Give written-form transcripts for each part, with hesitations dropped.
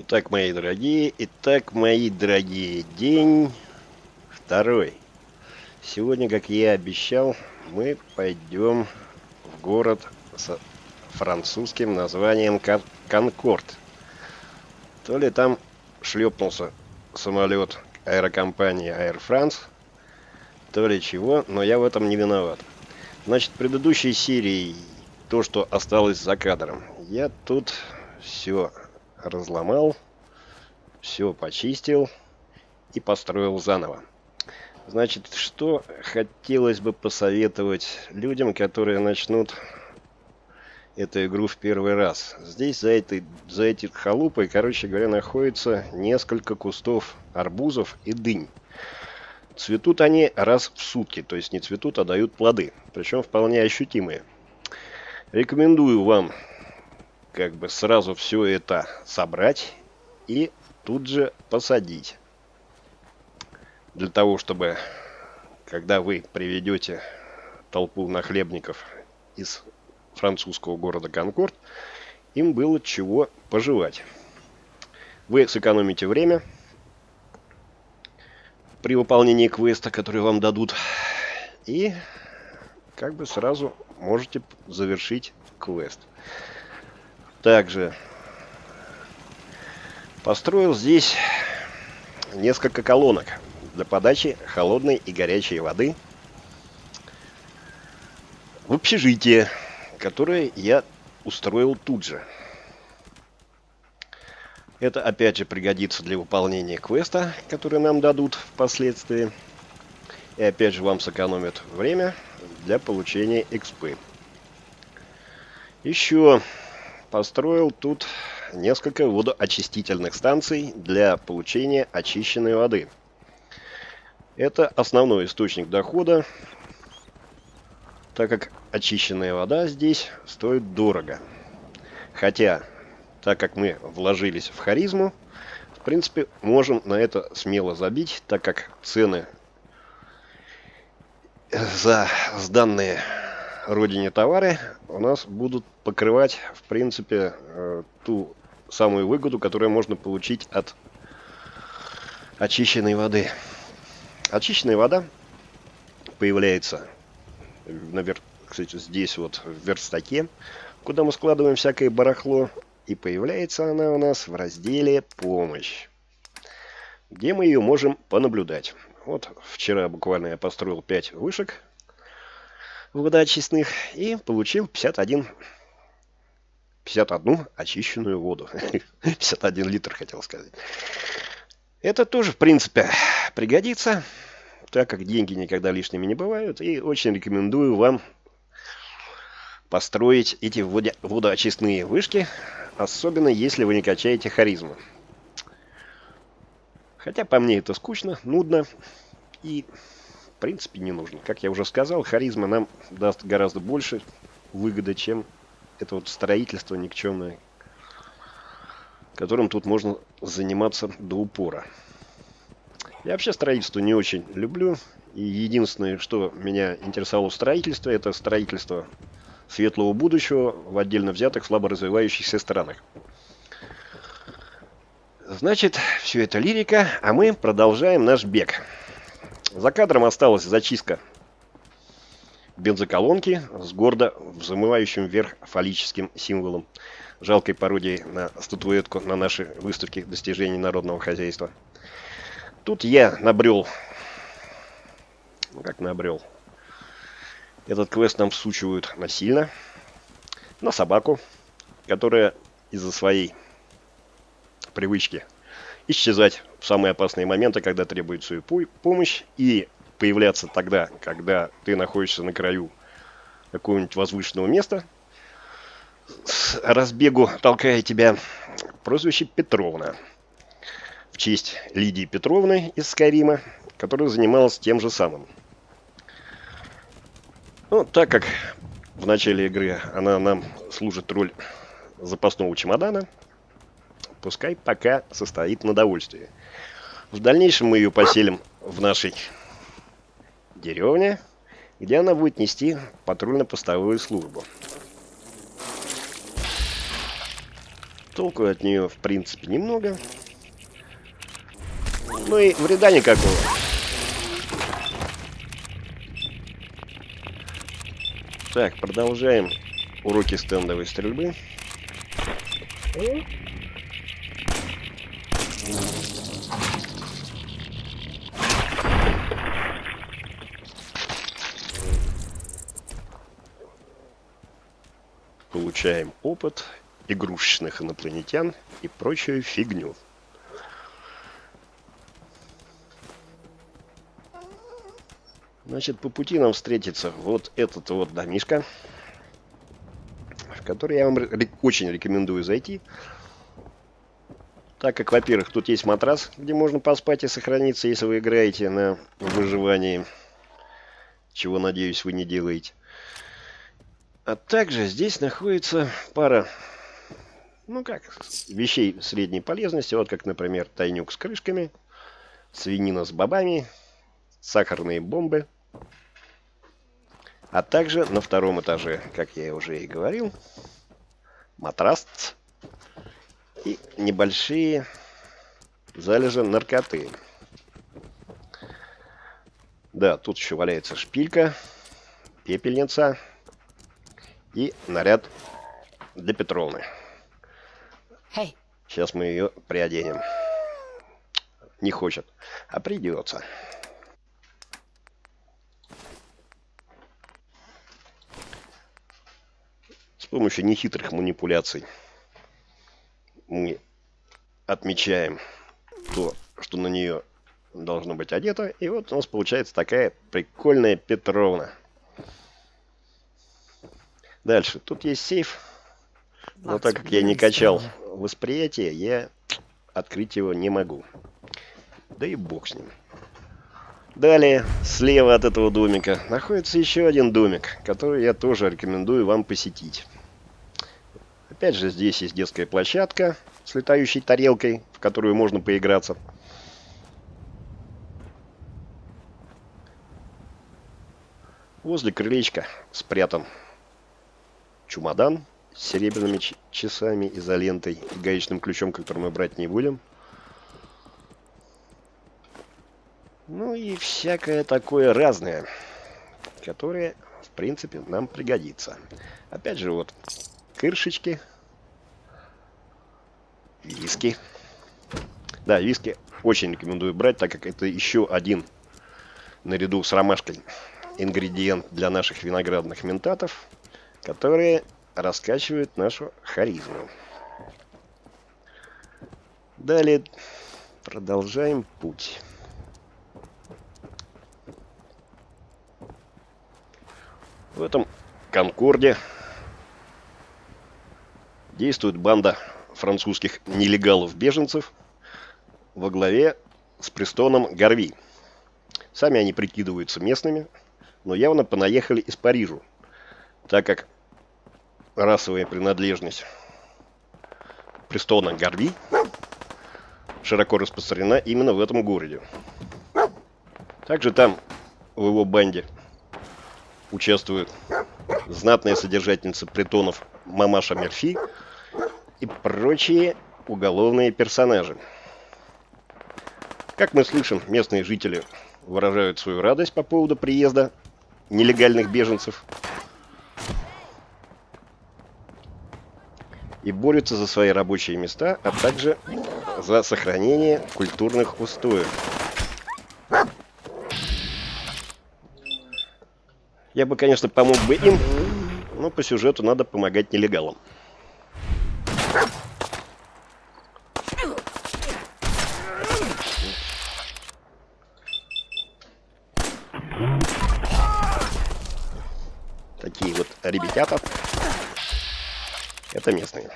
Итак, мои дорогие, день второй. Сегодня, как я и обещал, мы пойдем в город с французским названием Конкорд. То ли там шлепнулся самолет аэрокомпании Air France, то ли чего, но я в этом не виноват. Значит, в предыдущей серии, то, что осталось за кадром, я тут все разломал, все почистил и построил заново. Значит, что хотелось бы посоветовать людям, которые начнут эту игру в первый раз. Здесь за этой халупой, короче говоря, находится несколько кустов арбузов и дынь. Цветут они раз в сутки, то есть не цветут, а дают плоды, причем вполне ощутимые. Рекомендую вам как бы сразу все это собрать и тут же посадить. Для того, чтобы, когда вы приведете толпу нахлебников из французского города Конкорд, им было чего пожевать. Вы сэкономите время при выполнении квеста, который вам дадут, и как бы сразу можете завершить квест. Также построил здесь несколько колонок для подачи холодной и горячей воды в общежитие, которое я устроил тут же. Это опять же пригодится для выполнения квеста, который нам дадут впоследствии. И опять же вам сэкономит время для получения экспы. Еще построил тут несколько водоочистительных станций для получения очищенной воды. Это основной источник дохода, так как очищенная вода здесь стоит дорого. Хотя, так как мы вложились в харизму, в принципе, можем на это смело забить, так как цены за сданные родине товары у нас будут покрывать, в принципе, ту самую выгоду, которую можно получить от очищенной воды. Очищенная вода появляется, кстати, здесь вот в верстаке, куда мы складываем всякое барахло. И появляется она у нас в разделе «Помощь», где мы ее можем понаблюдать. Вот вчера буквально я построил 5 вышек водоочистных и получил 51 очищенную воду. 51 литр, хотел сказать. Это тоже, в принципе, пригодится, так как деньги никогда лишними не бывают. И очень рекомендую вам построить эти водоочистные вышки, особенно если вы не качаете харизму. Хотя по мне это скучно, нудно и в принципе не нужно. Как я уже сказал, харизма нам даст гораздо больше выгоды, чем это вот строительство никчемное, которым тут можно заниматься до упора. Я вообще строительство не очень люблю. И единственное, что меня интересовало в строительстве, это строительство светлого будущего в отдельно взятых слабо развивающихся странах. Значит, все это лирика, а мы продолжаем наш бег. За кадром осталась зачистка бензоколонки с гордо взмывающим вверх фаллическим символом, жалкой пародией на статуэтку на нашей выставке достижений народного хозяйства. Тут я набрел. Как набрел? Этот квест нам всучивают насильно. На собаку, которая из-за своей привычки исчезать в самые опасные моменты, когда требуется ее помощь, и появляться тогда, когда ты находишься на краю какого-нибудь возвышенного места, с разбегу толкая тебя, прозвище Петровна. В честь Лидии Петровны из Скайрима, которая занималась тем же самым. Ну, так как в начале игры она нам служит роль запасного чемодана, пускай пока состоит на довольствие. В дальнейшем мы ее поселим в нашей деревне, где она будет нести патрульно-постовую службу. Толку от нее, в принципе, немного. Ну и вреда никакого. Так, продолжаем уроки стендовой стрельбы. Получаем опыт игрушечных инопланетян и прочую фигню. Значит, по пути нам встретится вот этот вот домишко, в который я вам очень рекомендую зайти. Так как, во-первых, тут есть матрас, где можно поспать и сохраниться, если вы играете на выживании, чего, надеюсь, вы не делаете. А также здесь находится пара, ну как, вещей средней полезности, вот как, например, тайнюк с крышками, свинина с бобами, сахарные бомбы. А также на втором этаже, как я уже и говорил, матрас и небольшие залежи наркоты. Да, тут еще валяется шпилька, пепельница и наряд для Петровны. Сейчас мы ее приоденем. Не хочет, а придется. С помощью нехитрых манипуляций мы отмечаем то, что на нее должно быть одето. И вот у нас получается такая прикольная Петровна. Дальше. Тут есть сейф. Но так как я не качал восприятие, я открыть его не могу. Да и бог с ним. Далее, слева от этого домика, находится еще один домик, который я тоже рекомендую вам посетить. Опять же, здесь есть детская площадка с летающей тарелкой, в которую можно поиграться. Возле крылечка спрятан чемодан с серебряными часами, изолентой и гаечным ключом, который мы брать не будем. Ну и всякое такое разное, которое, в принципе, нам пригодится. Опять же, вот крышечки, виски. Да, виски очень рекомендую брать, так как это еще один, наряду с ромашкой, ингредиент для наших виноградных ментатов, которые раскачивают нашу харизму. Далее продолжаем путь. В этом Конкорде действует банда французских нелегалов-беженцев во главе с Престоном Гарви. Сами они прикидываются местными, но явно понаехали из Парижа, так как расовая принадлежность Престона Гарви широко распространена именно в этом городе. Также там в его банде участвуют знатная содержательница притонов Мамаша Мерфи и прочие уголовные персонажи. Как мы слышим, местные жители выражают свою радость по поводу приезда нелегальных беженцев и борются за свои рабочие места, а также за сохранение культурных устоев. Я бы, конечно, помог бы им, но по сюжету надо помогать нелегалам. Такие вот ребятята. Это местные.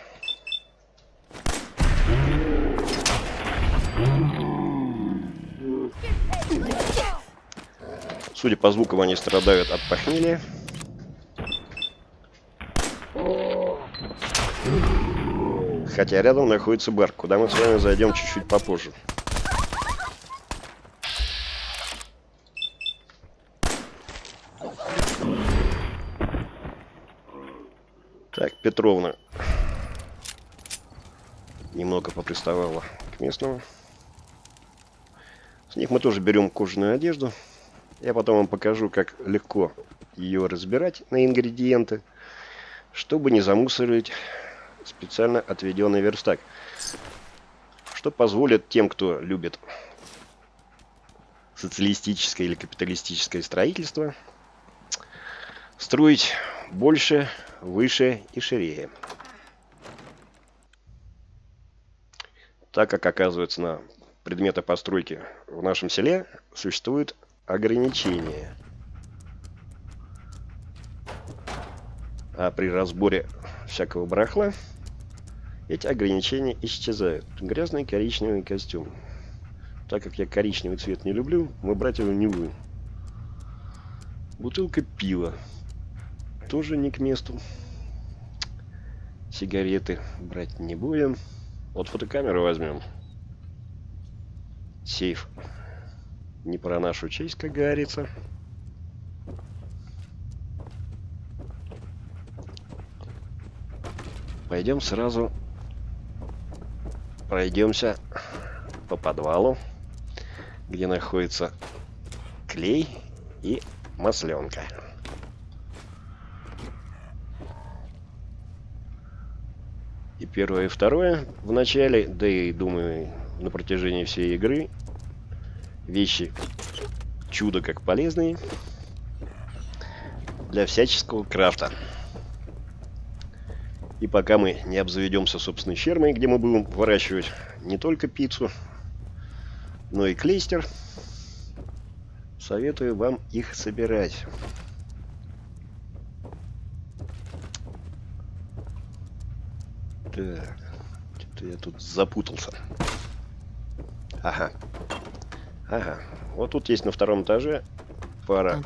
Судя по звукам, они страдают от похмелья. Хотя рядом находится бар, куда мы с вами зайдем чуть-чуть попозже. Так, Петровна немного поприставала к местному. С них мы тоже берем кожаную одежду. Я потом вам покажу, как легко ее разбирать на ингредиенты, чтобы не замусорить специально отведенный верстак. Что позволит тем, кто любит социалистическое или капиталистическое строительство, строить больше, выше и шире. Так как, оказывается, на предметы постройки в нашем селе существуют ограничения. А при разборе всякого барахла эти ограничения исчезают. Грязный коричневый костюм. Так как я коричневый цвет не люблю, мы брать его не будем. Бутылка пива. Тоже не к месту. Сигареты брать не будем. Вот фотокамеру возьмем. Сейф. Не про нашу честь, как говорится. Пойдем сразу пройдемся по подвалу, где находится клей и масленка. И первое, и второе в начале, да и, думаю, на протяжении всей игры, вещи чудо как полезные для всяческого крафта. И пока мы не обзаведемся собственной фермой, где мы будем выращивать не только пиццу, но и клейстер, советую вам их собирать. Так, что-то я тут запутался. Ага. Ага. Вот тут есть на втором этаже пара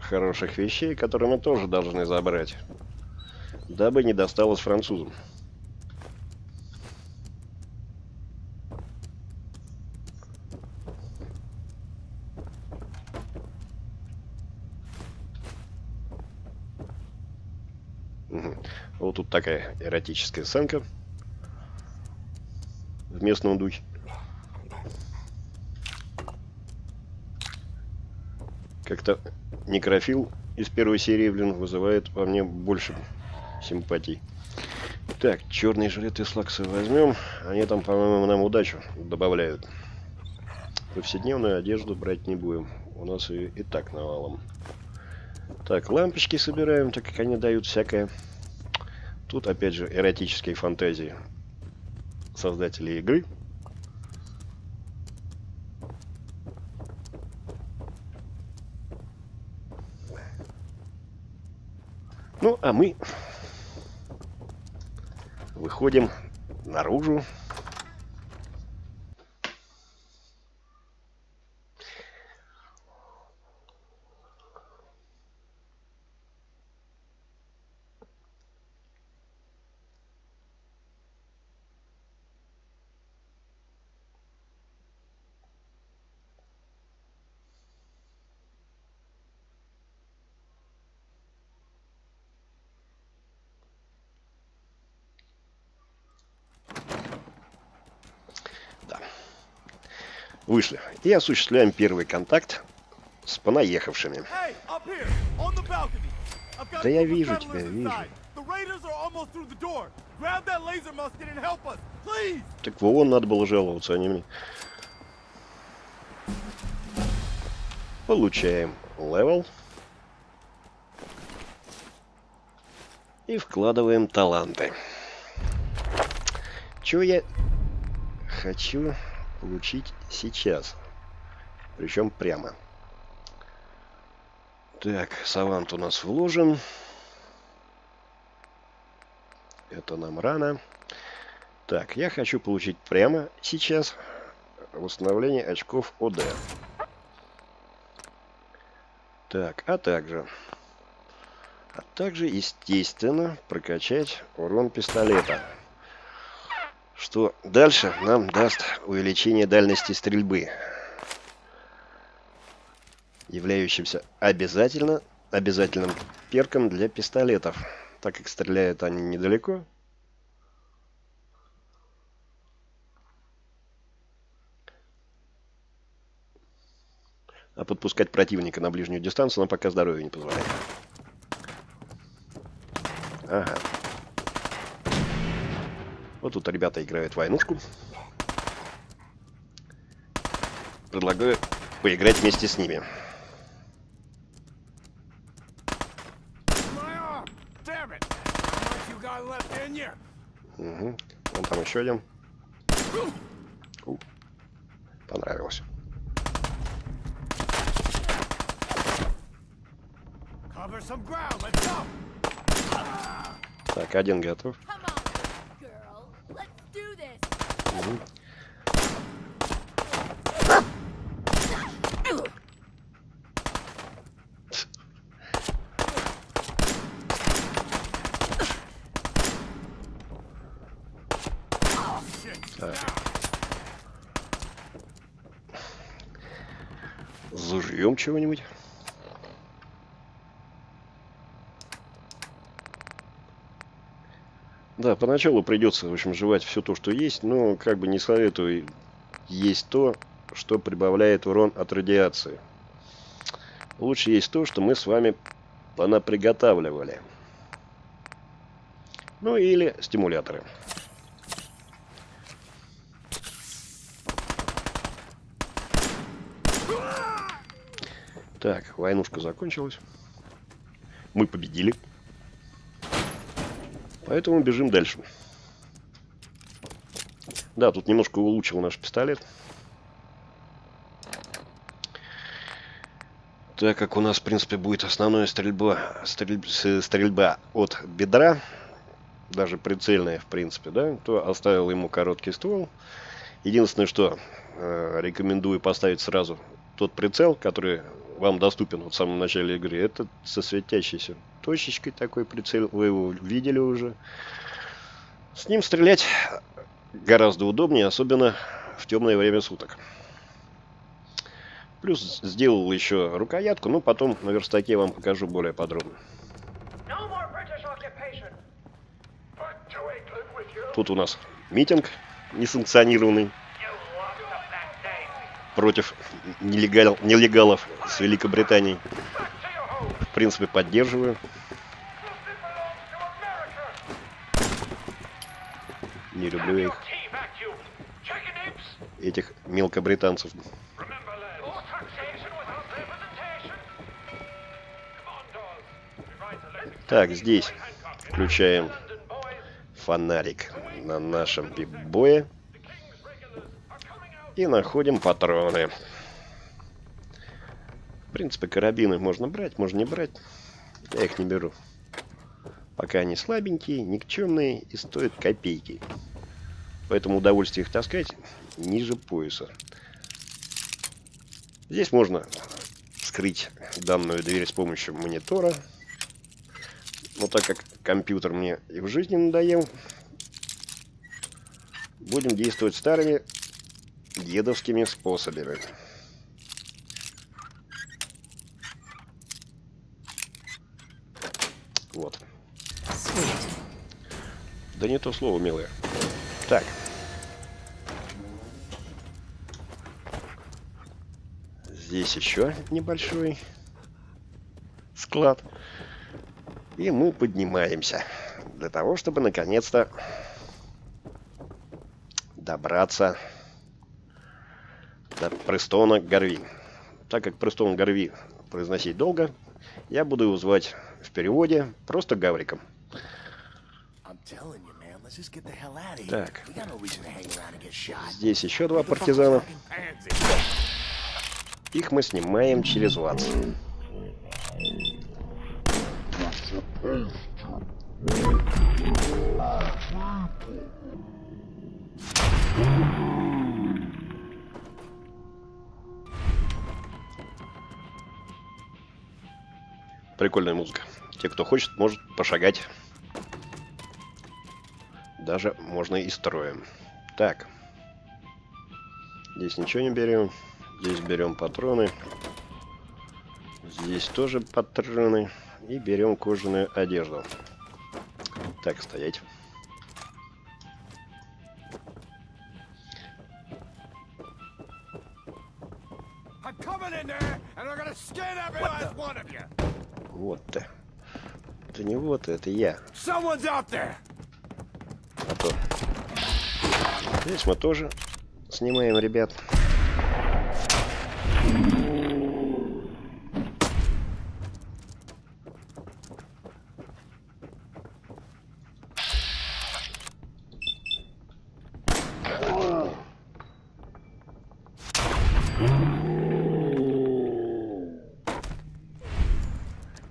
хороших вещей, которые мы тоже должны забрать, дабы не досталось французам. Угу. Вот тут такая эротическая сценка в местном духе. Как-то некрофил из первой серии, блин, вызывает во мне больше симпатий. Так, черные жилеты и слаксы возьмем. Они там, по-моему, нам удачу добавляют. Повседневную одежду брать не будем. У нас и так навалом. Так, лампочки собираем, так как они дают всякое. Тут, опять же, эротические фантазии создателей игры. Ну, а мы выходим наружу. Вышли и осуществляем первый контакт с понаехавшими. Да я вижу тебя, вижу. Так вон надо было жаловаться, а не мне. Получаем левел. И вкладываем таланты. Чего я хочу получить сейчас? Причем прямо. Так, савант у нас вложен. Это нам рано. Так, я хочу получить прямо сейчас восстановление очков ОД. Так, а также, естественно, прокачать урон пистолета. Что дальше нам даст увеличение дальности стрельбы, являющимся обязательным перком для пистолетов, так как стреляют они недалеко. А подпускать противника на ближнюю дистанцию нам пока здоровье не позволяет. Ага. Вот тут ребята играют в войнушку. Предлагаю поиграть вместе с ними. Угу. Вон там еще один. Понравилось. Так, один готов. Угу. Так. Заживем чего-нибудь. Да, поначалу придется, в общем, жевать все то, что есть, но как бы не советую есть то, что прибавляет урон от радиации. Лучше есть то, что мы с вами понаприготавливали. Ну или стимуляторы. Так, войнушка закончилась. Мы победили. Поэтому бежим дальше. Да, тут немножко улучшил наш пистолет. Так как у нас, в принципе, будет основная стрельба от бедра, даже прицельная, в принципе, да, то оставил ему короткий ствол. Единственное, что рекомендую поставить сразу тот прицел, который вам доступен вот в самом начале игры. Это со светящейся точечкой такой прицел. Вы его видели уже. С ним стрелять гораздо удобнее, особенно в темное время суток. Плюс сделал еще рукоятку, но потом на верстаке вам покажу более подробно. Тут у нас митинг несанкционированный против нелегалов с Великобритании. В принципе, поддерживаю. Не люблю я их. Этих мелкобританцев. Так, здесь включаем фонарик на нашем биг-бое и находим патроны. В принципе, карабины можно брать, можно не брать. Я их не беру. Пока они слабенькие, никчемные и стоят копейки. Поэтому удовольствие их таскать ниже пояса. Здесь можно вскрыть данную дверь с помощью монитора. Но так как компьютер мне и в жизни надоел, будем действовать старыми дедовскими способами. Вот. Да не то слово, милая. Так. Здесь еще небольшой склад. И мы поднимаемся для того, чтобы наконец-то добраться до Престона Гарви. Так как Престон Гарви произносить долго, я буду его звать в переводе просто Гавриком. Так. Здесь еще два партизана. Их мы снимаем через ВАЦ. Прикольная музыка. Те, кто хочет, может пошагать. Даже можно и строем. Так. Здесь ничего не берем. Здесь берем патроны. Здесь тоже патроны. И берем кожаную одежду. Так, стоять. Вот ты. Это не вот, это я. А то. Здесь мы тоже снимаем, ребят.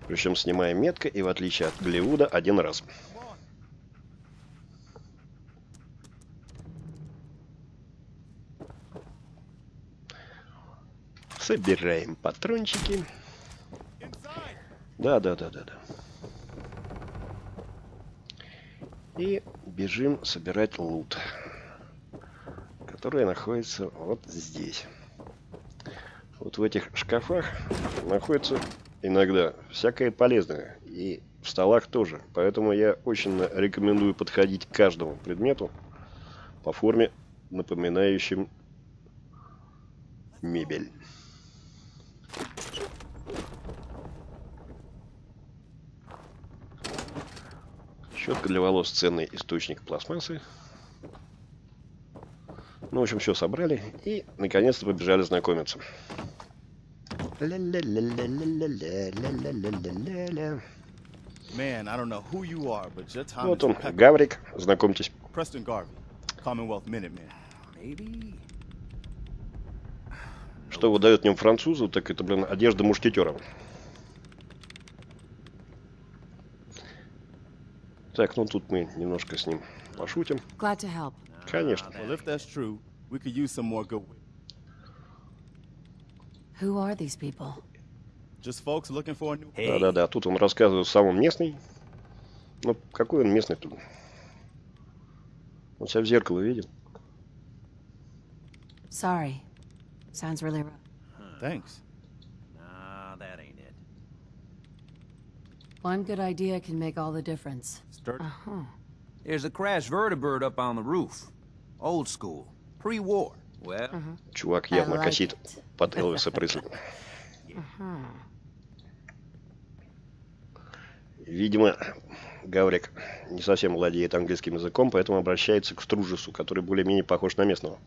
Причем снимаем метко и, в отличие от Голливуда, один раз. Собираем патрончики. Да. И бежим собирать лут, который находится вот здесь. Вот в этих шкафах находится иногда всякое полезное. И в столах тоже. Поэтому я очень рекомендую подходить к каждому предмету по форме, напоминающим мебель. Щетка для волос — ценный источник пластмассы. Ну, в общем, все собрали и наконец-то побежали знакомиться. Вот он, Гаврик, знакомьтесь. Что выдает в нем французу, так это, блин, одежда мушкетера. Так, ну тут мы немножко с ним пошутим. Конечно. Да. Тут он рассказывает сам он местный. Ну, какой он местный тут? Он себя в зеркало видел. Sorry. Sounds really rough. Thanks. Nah, that ain't it. One good idea can make all the difference. Uh-huh. There's a crashed vertibird up on the roof. Old school. Pre-war. Well, Чувак явно косит под Элвиса Пресли. Видимо, Гаврик не совсем владеет английским языком, поэтому обращается к Стружесу, который более-менее похож на местного.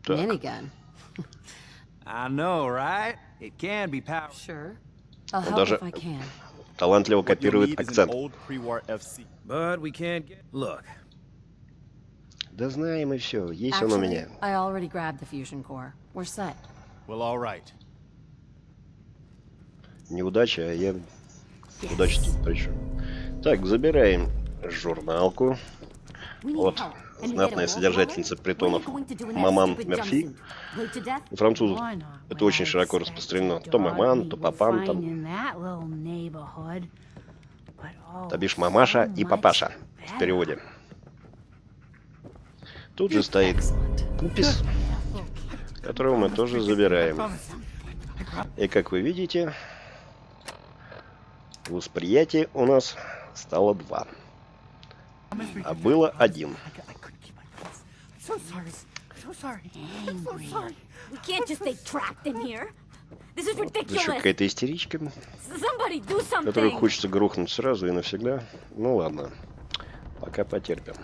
Minigun. I know, right? It can be powerful. Sure. I'll Он help даже if I can. талантливо копирует акцент. But we can't get... Look. Да знаем и все. Есть он у меня. I already grabbed the fusion core. We're set. Well, all right. Неудача, а я... Удача тут при чем? Так, забираем журналку. Вот знатная содержательница притонов Маман Мерфи. У французов это очень широко распространено. То маман, то папан, там. То бишь мамаша и папаша в переводе. Тут же стоит пупис, которого мы тоже забираем. И как вы видите, восприятие у нас стало 2. А было 1. Еще какая-то истеричка, которую хочется грохнуть сразу и навсегда. Ну ладно, пока потерпим.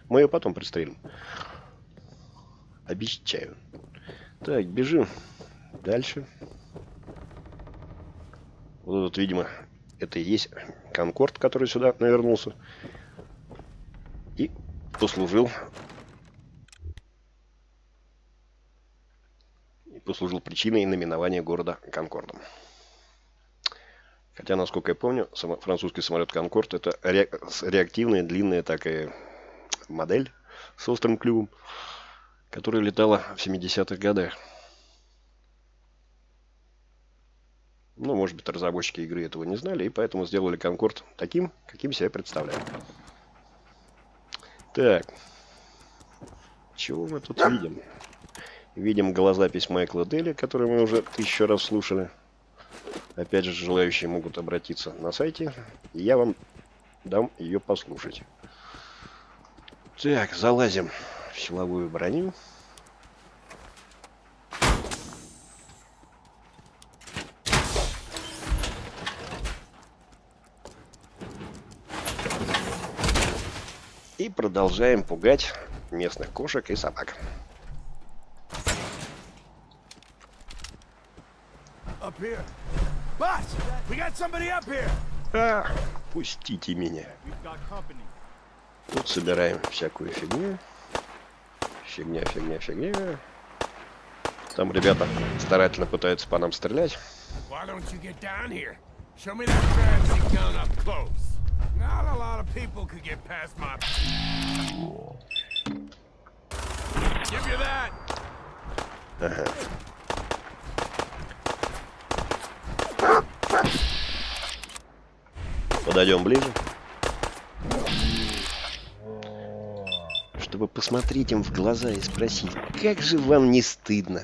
Мы ее потом пристрелим. Обещаю. Так, бежим дальше. Вот тут, видимо, это и есть Конкорд, который сюда навернулся. И послужил причиной наименования города Конкордом. Хотя, насколько я помню, французский самолет Конкорд — это реактивная длинная такая модель с острым клювом, которая летала в 70-х годах. Ну, может быть, разработчики игры этого не знали, и поэтому сделали Конкорд таким, каким себя представляют. Так. Чего мы тут видим? Видим голозапись Майкла Делли, которую мы уже 1000 раз слушали. Опять же, желающие могут обратиться на сайте, и я вам дам ее послушать. Так, залазим силовую броню. И продолжаем пугать местных кошек и собак. Up here. Boss, we got somebody up here. Пустите меня. We've got company. Тут собираем всякую фигню. Фигня. Там ребята старательно пытаются по нам стрелять. Why don't you get down here? Show me that fancy gun up close. Not a lot of people could get past my... Give you that! Ага. Подойдем ближе. Чтобы посмотреть им в глаза и спросить, как же вам не стыдно?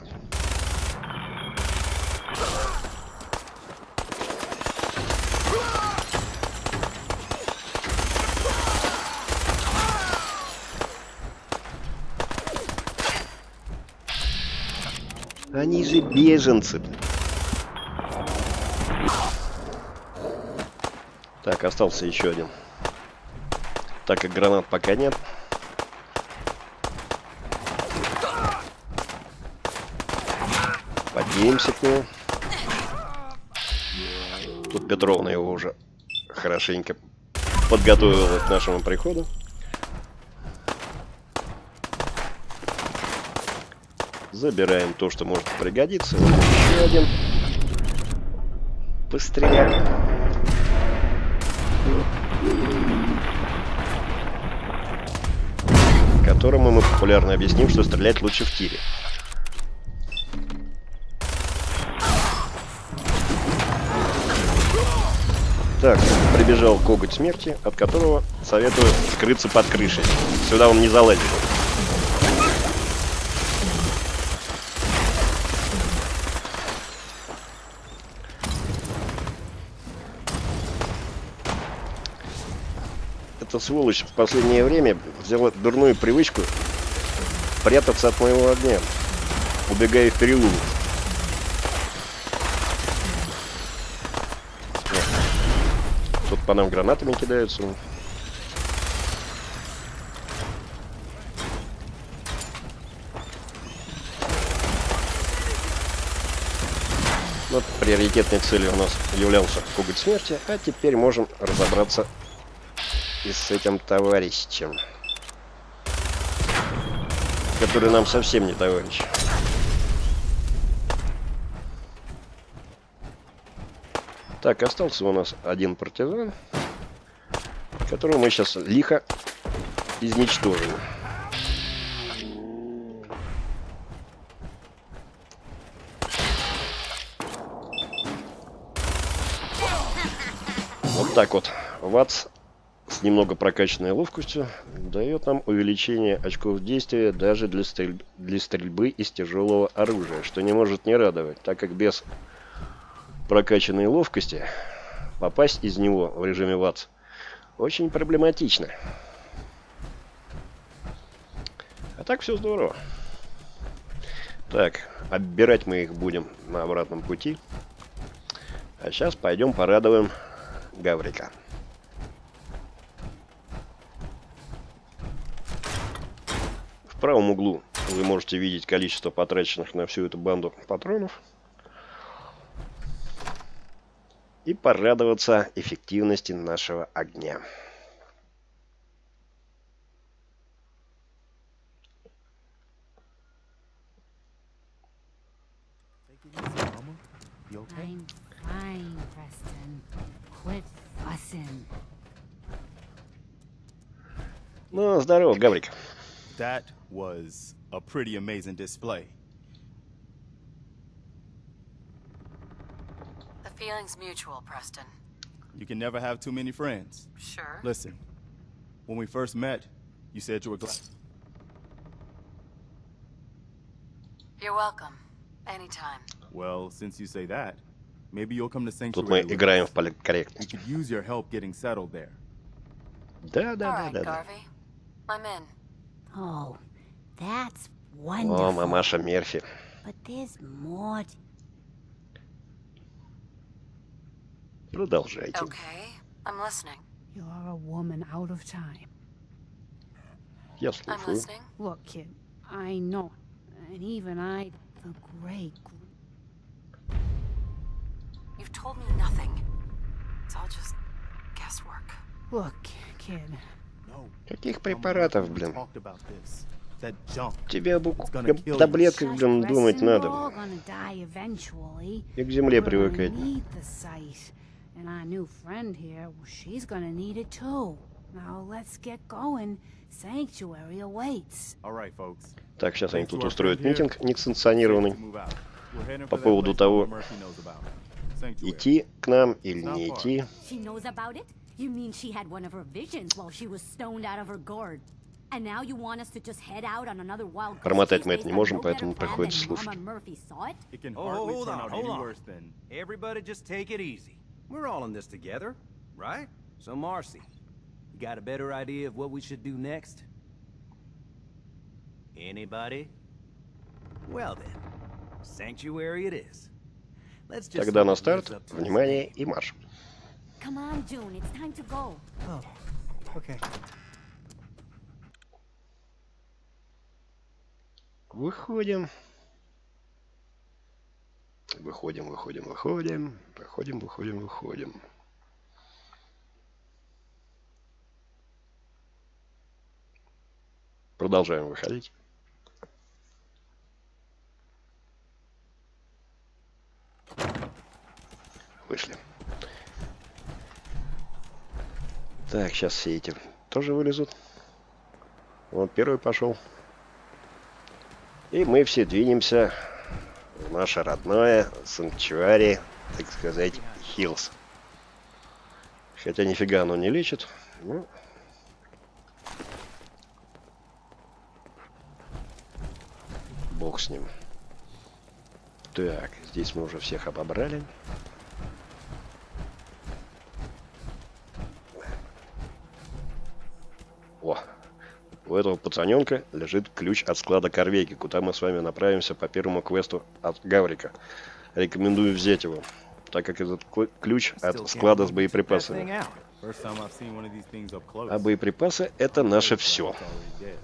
Они же беженцы. Так, остался еще один. Так как гранат пока нет. Поднимемся к нему. Тут Петровна его уже хорошенько подготовила к нашему приходу. Забираем то, что может пригодиться. Еще один. Постреляем. Которому мы популярно объясним, что стрелять лучше в тире. Так, прибежал коготь смерти, от которого советую скрыться под крышей. Сюда он не залазит. Эта сволочь в последнее время взяла дурную привычку прятаться от моего огня, убегая в переулок. Тут по нам гранатами кидаются. Вот приоритетной целью у нас являлся коготь смерти, а теперь можем разобраться и с этим товарищем, который нам совсем не товарищ. Так, остался у нас один партизан, которого мы сейчас лихо изничтожим. Вот так вот. ВАЦ с немного прокачанной ловкостью дает нам увеличение очков действия даже для стрельбы из тяжелого оружия, что не может не радовать, так как без прокачанной ловкости попасть из него в режиме ВАЦ очень проблематично. А так все здорово. Так, оббирать мы их будем на обратном пути. А сейчас пойдем порадуем Гаврика. В правом углу вы можете видеть количество потраченных на всю эту банду патронов. И порадоваться эффективности нашего огня. I'm fine, Preston. Quit fussing. Ну, здорово, Гаврик. That was a pretty amazing display. The feeling's mutual, Preston. You can never have too many friends. Sure. Listen, when we first met, you said you were glad. You're welcome. Anytime. Well, since you say that, maybe you'll come to Тут мы Sanctuary with играем в us. We политкорректность. could use your help getting settled there. All right, Да. Garvey. I'm in. Oh, That's О, wonderful. мамаша Мерфи. But there's more. Продолжайте. Okay, I'm listening. You're a woman out of time. Я I'm слушаю. listening. Look, kid, I know. And even I, the great. You've told me nothing. It's all just guesswork. Look, kid. Каких препаратов, блин? Talked about this. That junk. Тебе об gonna kill you. таблетках, блин, думать Preston, надо. we're all gonna die eventually. И к земле We're gonna привыкать. need the site. And our new friend here, well, she's gonna need it too. Now let's get going. Sanctuary awaits. All right, folks. Так, сейчас они Thanks тут to our устроят friend here. митинг несанкционированный. Move out. We're heading По for that поводу place того, Mama Murphy knows about. Sanctuary. Идти к нам или не идти. She knows about it? You mean she had one of her visions while she was stoned out of her gourd? And now you want us to just head out on another wild goose Промотать chase мы это based не on можем, no поэтому better plan приходится than слушать. Mama Murphy saw it? It can Oh, hardly hold turn on, out hold any on. worse than. Everybody just take it easy. We're all in this together, right? So, Marcy, you got a better idea of what we should do next? Anybody? Well then, sanctuary it is. Let's just Тогда на hope it lives старт, up to its внимание name. и марш. Come on, June, it's time to go. Oh, okay. Выходим. Выходим, выходим, выходим. Выходим, выходим, выходим. Продолжаем выходить. Вышли. Так, сейчас все эти тоже вылезут. Вот первый пошел. И мы все двинемся в наше родное санктуари, так сказать, Хиллз. Хотя нифига оно не лечит. Ну, бог с ним. Так, здесь мы уже всех обобрали. О, у этого пацаненка лежит ключ от склада Корвейки, куда мы с вами направимся по первому квесту от Гаврика. Рекомендую взять его, так как этот ключ от склада с боеприпасами. First time I've seen one of these things up close. А боеприпасы — это наше все. It's already dead.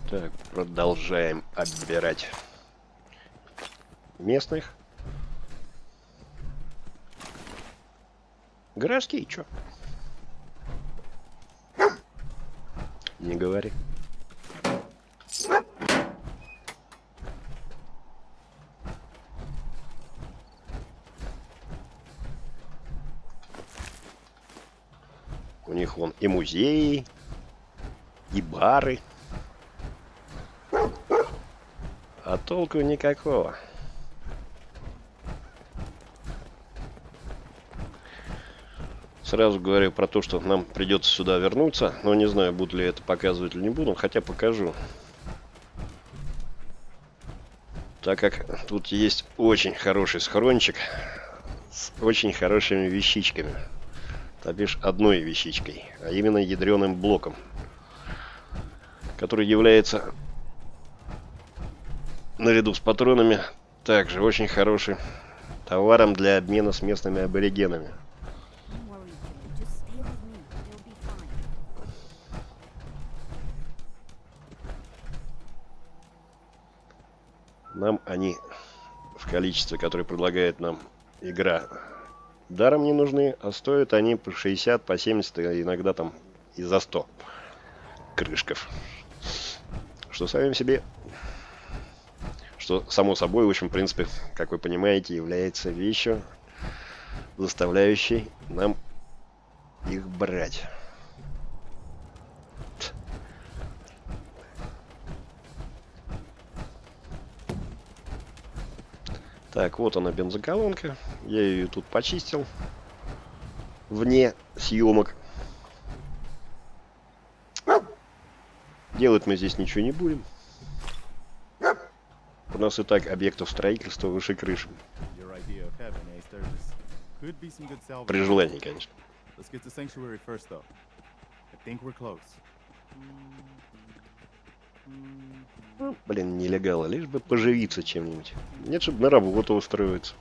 Так, продолжаем отбирать местных. Городские, чё? Не говори. У них вон и музеи, и бары. А толку никакого. Сразу говорю про то, что нам придется сюда вернуться. Но не знаю, буду ли это показывать или не буду. Хотя покажу. Так как тут есть очень хороший схрончик с очень хорошими вещичками. То бишь одной вещичкой. А именно ядреным блоком. Который является, наряду с патронами, также очень хорошим товаром для обмена с местными аборигенами. Don't worry, June. Just stay with me. You'll be fine. Нам они в количестве, которое предлагает нам игра, даром не нужны, а стоят они по 60, по 70, а иногда там и за 100 крышков. Что самим себе, что само собой, в общем, в принципе, как вы понимаете, является вещью, заставляющей нам их брать. Так, вот она, бензоколонка. Я ее тут почистил. Вне съемок. Делать мы здесь ничего не будем. У нас и так объектов строительства выше крыши. Your heaven, eh, Sturgis? Could be some good salvage. При желании, конечно. Let's get to Sanctuary first, though. I think we're close. Ну, блин, нелегалы, лишь бы поживиться чем-нибудь. Нет, чтобы на работу устроиться.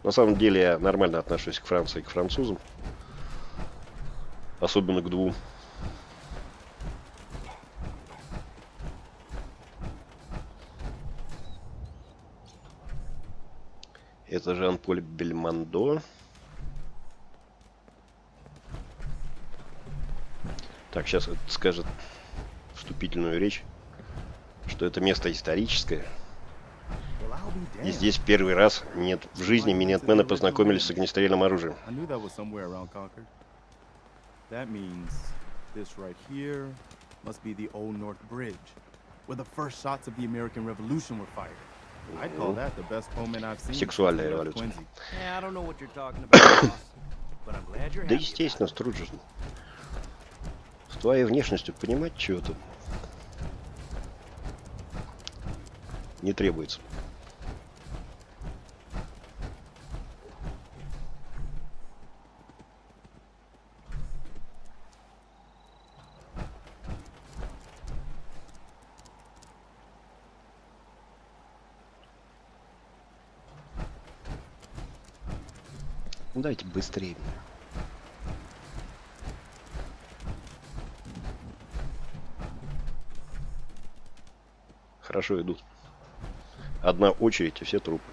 На самом деле я нормально отношусь к Франции и к французам. Особенно к двум. Это Жан-Поль Бельмондо. Так, сейчас скажет вступительную речь, что это место историческое. И здесь первый раз в жизни минетмены познакомились с огнестрельным оружием. I knew that was somewhere around Concord. That means this right here must be the Old North Bridge, where the first shots of the American Revolution were fired. I'd call that the best omen I've seen. Сексуальная революция. Yeah, I don't know what you're talking about, boss, but I'm glad you're Да happy. естественно, Струджес. С твоей внешностью понимать, чего тут не требуется. Ну, давайте быстрее. Хорошо идут. Одна очередь и все трупы.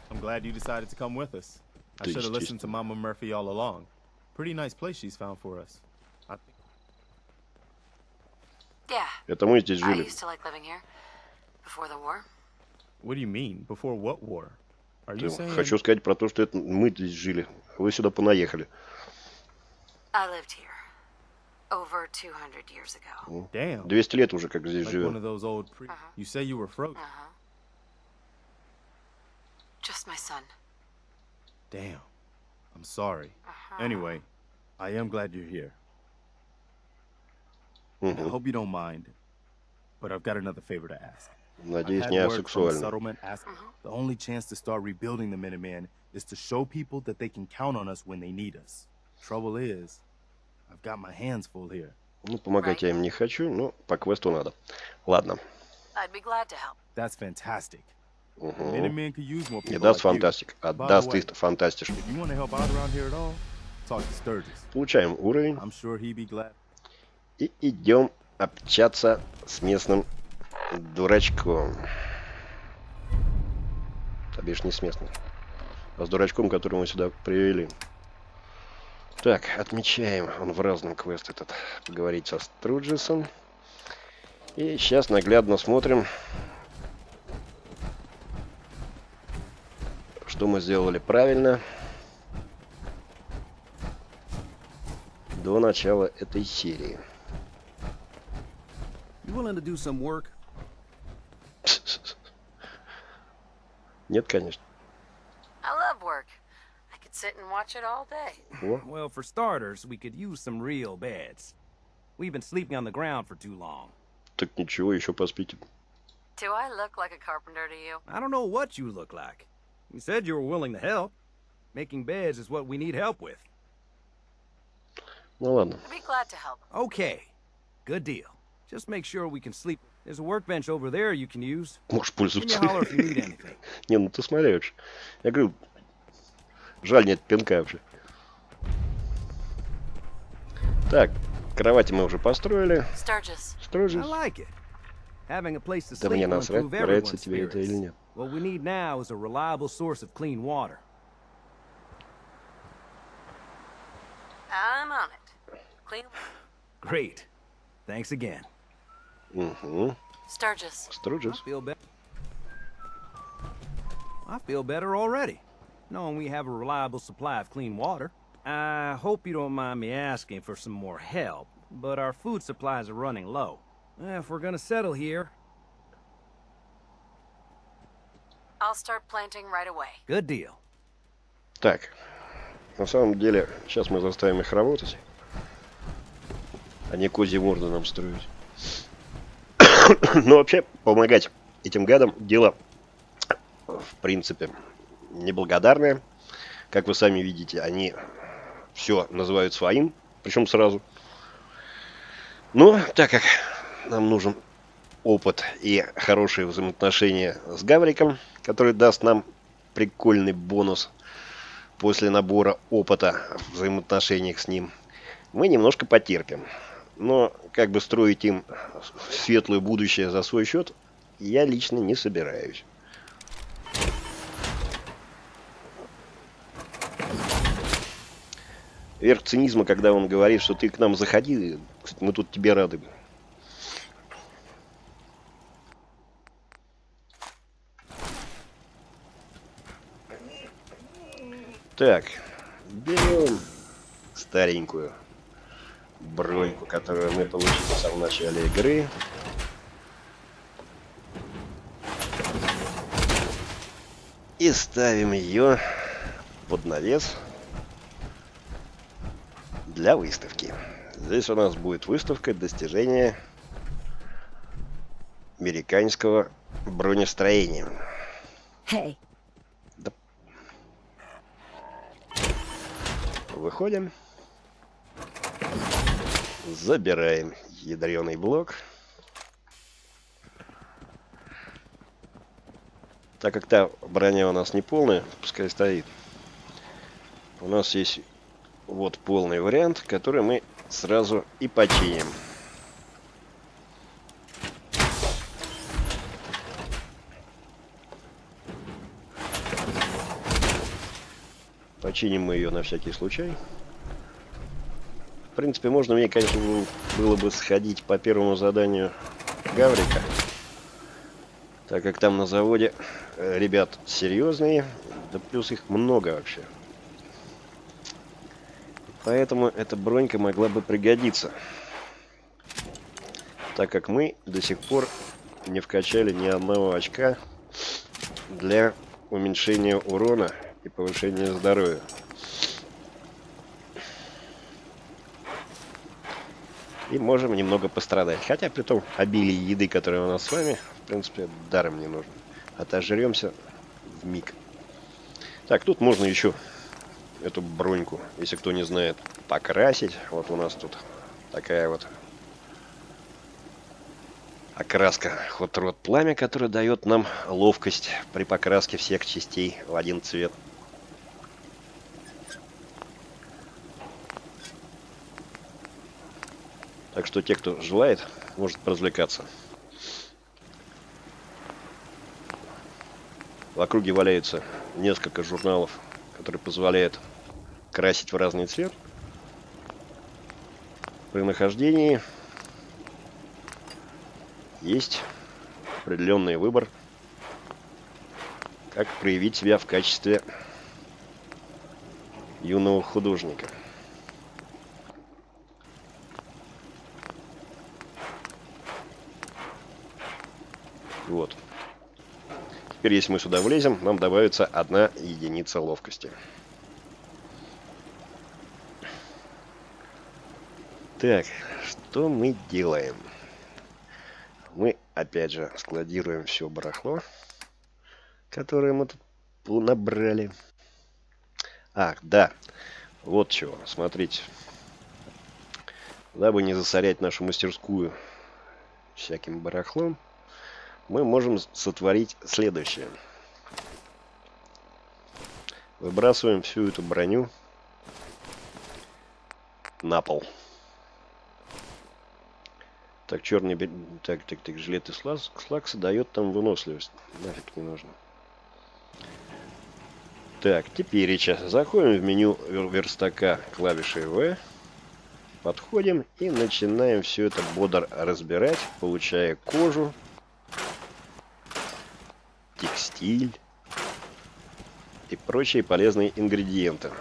I'm glad you decided to come with us. I Ты, should have listened to естественно. Mama Murphy all along. Pretty nice place she's found for us. I think Yeah, Это мы здесь I жили. used to like living here. Before the war. What do you mean? Before what war? Are you saying? Хочу сказать про то, что это мы здесь жили. Вы сюда понаехали. I lived here. Over 200 years ago. Damn. 200 лет уже как здесь Like one of живем. those old You say you were frozen. Uh-huh. Just my son. Damn. I'm sorry. Uh-huh. Anyway, I am glad you're here. I Мгм. hope you don't mind, but I've got another favor to ask. Надеюсь, I've не had word from the асексуально. settlement asking the only chance to start rebuilding the Minutemen is to show people that they can count on us when they need us. Trouble is, I've got my hands full here. Ну, помогать я им не хочу, но по квесту надо. Ладно. I'd be glad to help. That's fantastic. Угу. Minutemen could use more Не people даст like you. фантастик, а By the даст way, фантастиш. if you want to help out around here at all, talk to Sturgis. Получаем уровень I'm sure he'd be glad. и идем общаться с местным дурачком. То бишь не с местным, а с дурачком, которого мы сюда привели. Так, отмечаем. Он в разном квест этот. Поговорить со Струджесом. И сейчас наглядно смотрим, что мы сделали правильно до начала этой серии. You willing to do some work? Нет, конечно. I love work. I could sit and watch it all day. О, Well, for starters, we could use some real beds. We've been sleeping on the ground for too long. так ничего, еще поспите. Do I look like a carpenter to you? I don't know what you look like. You said you were willing to help. Making beds is what we need help with. Ну ладно. I'd be glad to help. Okay, good deal. Just make sure we can sleep. There's a workbench over there you can use. Можешь Give me a пользоваться. holler if you need anything. Не, ну ты смотри вообще. Я говорю, жаль, нет пинка вообще. Так, кровати мы уже построили. Sturgis. I Стружись. like it. Having a place to Да sleep мне will насрать, improve нравится everyone's тебе это или spirits. нет. What we need now is a reliable source of clean water. I'm on it. Clean. Great. Thanks again. Угу. Sturgis. I Струджис. feel better. I feel better already, knowing we have a reliable supply of clean water. I hope you don't mind me asking for some more help, but our food supplies are running low. If we're gonna settle here... I'll start planting right away. Good deal. Так, на самом деле, сейчас мы заставим их работать, а не козьи морды нам строить. Но вообще, помогать этим гадам дело, в принципе, неблагодарное. Как вы сами видите, они все называют своим, причем сразу. Но так как нам нужен опыт и хорошие взаимоотношения с Гавриком, который даст нам прикольный бонус после набора опыта в взаимоотношениях с ним, мы немножко потерпим. Но как бы строить им светлое будущее за свой счет я лично не собираюсь. Верх цинизма, когда он говорит, что ты к нам заходи, мы тут тебе рады. Так, берем старенькую броньку, которую мы получили в самом начале игры. И ставим ее под навес для выставки. Здесь у нас будет выставка достижения американского бронестроения. Hey. Да. Выходим. Забираем ядреный блок. Так как та броня у нас не полная, пускай стоит. У нас есть вот полный вариант, который мы сразу и починим. Починим мы ее на всякий случай. В принципе, можно мне, конечно, было бы сходить по первому заданию Гаврика, так как там на заводе ребят серьезные, да плюс их много вообще. Поэтому эта бронька могла бы пригодиться, так как мы до сих пор не вкачали ни одного очка для уменьшения урона и повышения здоровья. И можем немного пострадать. Хотя при том обилии еды, которая у нас с вами, в принципе, даром не нужно. Отожремся вмиг. Так, тут можно еще эту броньку, если кто не знает, покрасить. Вот у нас тут такая вот окраска Hot Rod Пламя, которая дает нам ловкость при покраске всех частей в один цвет. Так что те, кто желает, может развлекаться. В округе валяется несколько журналов, которые позволяют красить в разный цвет. При нахождении есть определенный выбор, как проявить себя в качестве юного художника. Вот. Теперь, если мы сюда влезем, нам добавится 1 единица ловкости. Так, что мы делаем? Мы, опять же, складируем все барахло, которое мы тут набрали. Ах, да. Вот чего. Смотрите. Дабы не засорять нашу мастерскую всяким барахлом, мы можем сотворить следующее. Выбрасываем всю эту броню на пол. Так, черный... Так, жилеты слакса дает там выносливость. Нафиг не нужно. Так, теперь заходим в меню верстака клавишей V. Подходим и начинаем все это бодро разбирать, получая кожу, текстиль и прочие полезные ингредиенты.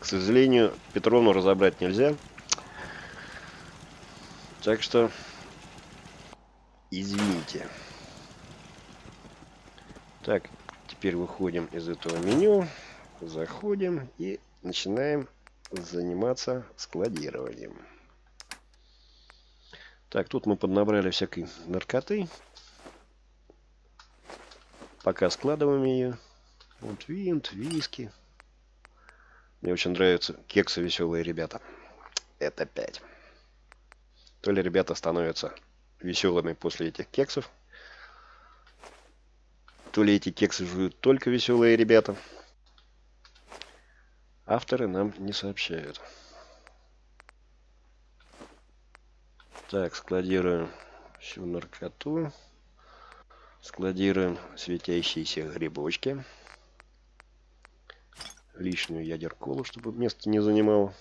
К сожалению, Петровну разобрать нельзя. Так что извините. Так, теперь выходим из этого меню, заходим и начинаем заниматься складированием. Так, тут мы поднабрали всякой наркоты. Пока складываем ее. Вот винт, виски. Мне очень нравятся кексы веселые ребята. Это 5. То ли ребята становятся веселыми после этих кексов, то ли эти кексы жуют только веселые ребята. Авторы нам не сообщают. Так, складируем всю наркоту. Складируем светящиеся грибочки. Лишнюю ядерколу, чтобы место не занимало.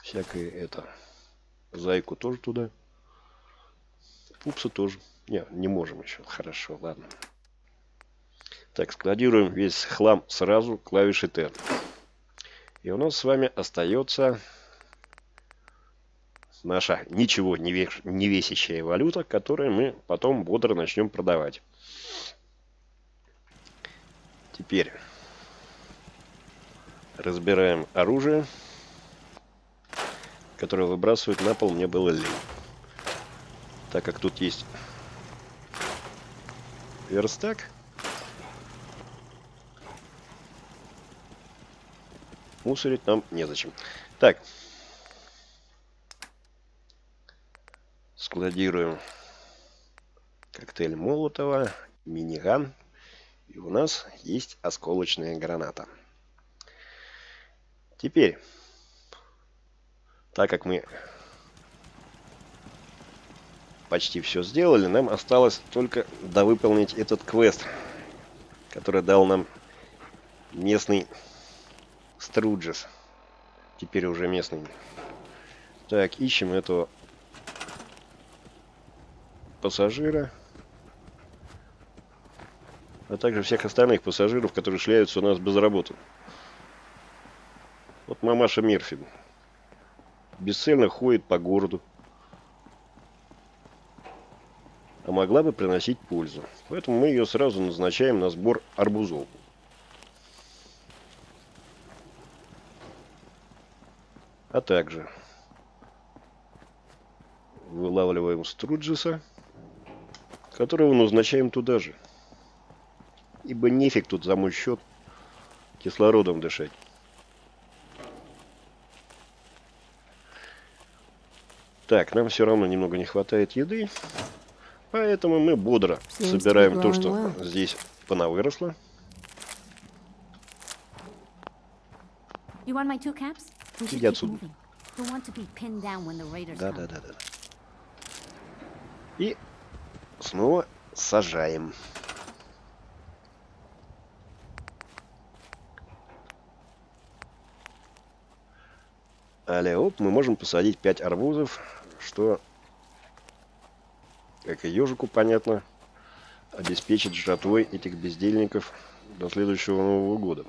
Всякое это. Зайку тоже туда. Пупсы тоже. Не можем еще. Хорошо, ладно. Так, складируем весь хлам сразу клавишей Т. И у нас с вами остается наша ничего не весящая валюта, которую мы потом бодро начнем продавать. Теперь разбираем оружие, которое выбрасывать на пол мне было лень. Так как тут есть верстак, мусорить нам незачем. Так. Складируем коктейль Молотова, миниган. И у нас есть осколочная граната. Теперь, так как мы почти все сделали, нам осталось только довыполнить этот квест, который дал нам местный Струджес. Теперь уже местный. Так, ищем этого пассажира, а также всех остальных пассажиров, которые шляются у нас без работы. Вот мамаша Мерфи бесцельно ходит по городу, а могла бы приносить пользу. Поэтому мы ее сразу назначаем на сбор арбузов. А также вылавливаем Струджеса, которого назначаем туда же. Ибо нефиг тут за мой счет кислородом дышать. Так, нам все равно немного не хватает еды. Поэтому мы бодро собираем то, что здесь понавыросло. Иди отсюда. Да. И снова сажаем. Оп, мы можем посадить 5 арбузов, что, как и ежику понятно, обеспечит жратвой этих бездельников до следующего Нового года.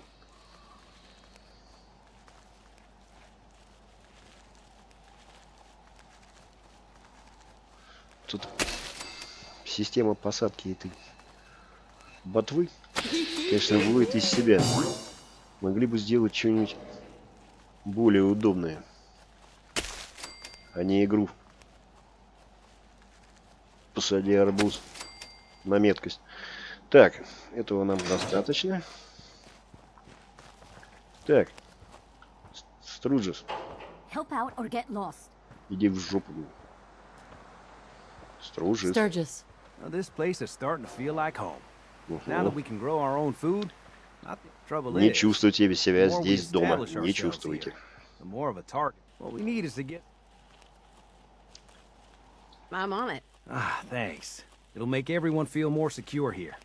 Тут система посадки этой ботвы, конечно, выводит из себя. Могли бы сделать что-нибудь более удобное, а не игру «Посади арбуз» на меткость. Так, этого нам достаточно. Так, Струджес, иди в жопу. Струджес. Well, this place is starting to feel like home. Now that we can grow our own food, not the trouble Не is. чувствуйте себя the more we здесь дома. establish Не ourselves чувствуйте. here, the more of a target. What we need is to get. I'm on it. Ah, thanks. It'll make everyone feel more secure here.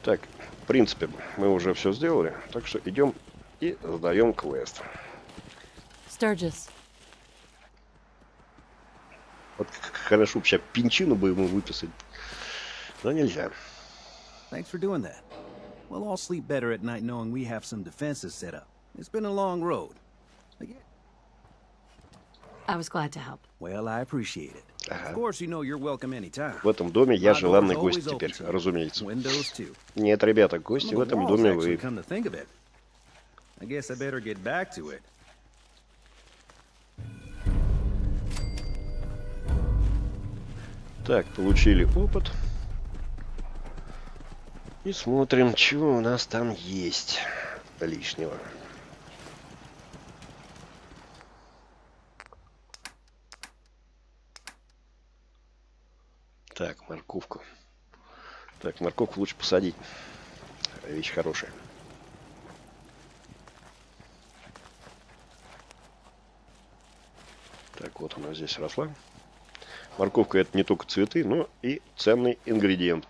Так, в принципе, мы уже все сделали. Так что идем и сдаем квест. Sturgis. Вот хорошо бы сейчас пинчину бы ему выписать. Но нельзя. Thanks for doing that. We'll all sleep better at night knowing we have some defenses set up. It's been a long road. I was glad to help. Well, I appreciate it. Ага. Of course, you know you're welcome anytime. В этом доме я My желанный door's гость always теперь, open to you. разумеется. Windows too. Нет, ребята, гости в Some of the этом walls доме actually, вы. come to think of it. I guess I better get back to it. Так, получили опыт. И смотрим, что у нас там есть лишнего. Так, морковку. Так, морковку лучше посадить. Вещь хорошая. Так, вот она здесь росла. Морковка — это не только цветы, но и ценный ингредиент.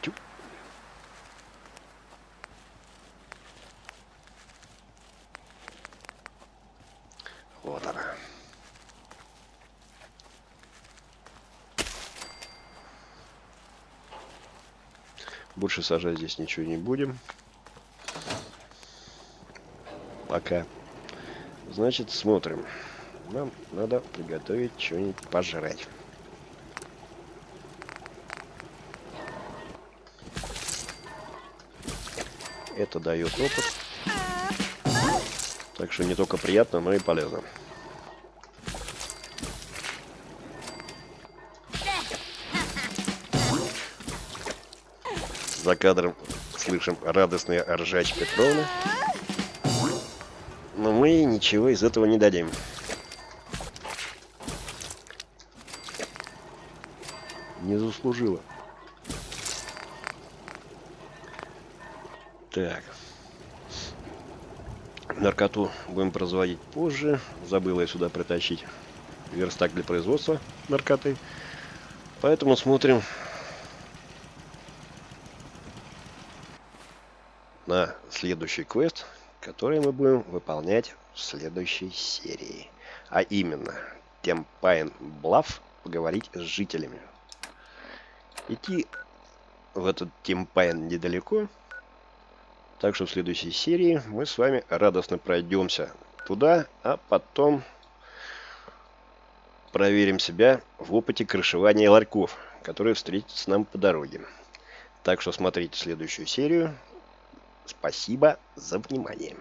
Тю. Вот она. Больше сажать здесь ничего не будем. Пока. Значит, смотрим. Нам надо приготовить что-нибудь пожрать. Это дает опыт. Так что не только приятно, но и полезно. За кадром слышим радостные ржач Петровны. Но мы ничего из этого не дадим. Не заслужила. Так. Наркоту будем производить позже. Забыла я сюда притащить верстак для производства наркоты. Поэтому смотрим на следующий квест, который мы будем выполнять в следующей серии. А именно, Темпайн Блафф, поговорить с жителями. Идти в этот Темпайн недалеко, так что в следующей серии мы с вами радостно пройдемся туда, а потом проверим себя в опыте крышевания ларьков, которые встретятся нам по дороге. Так что смотрите следующую серию. Спасибо за внимание.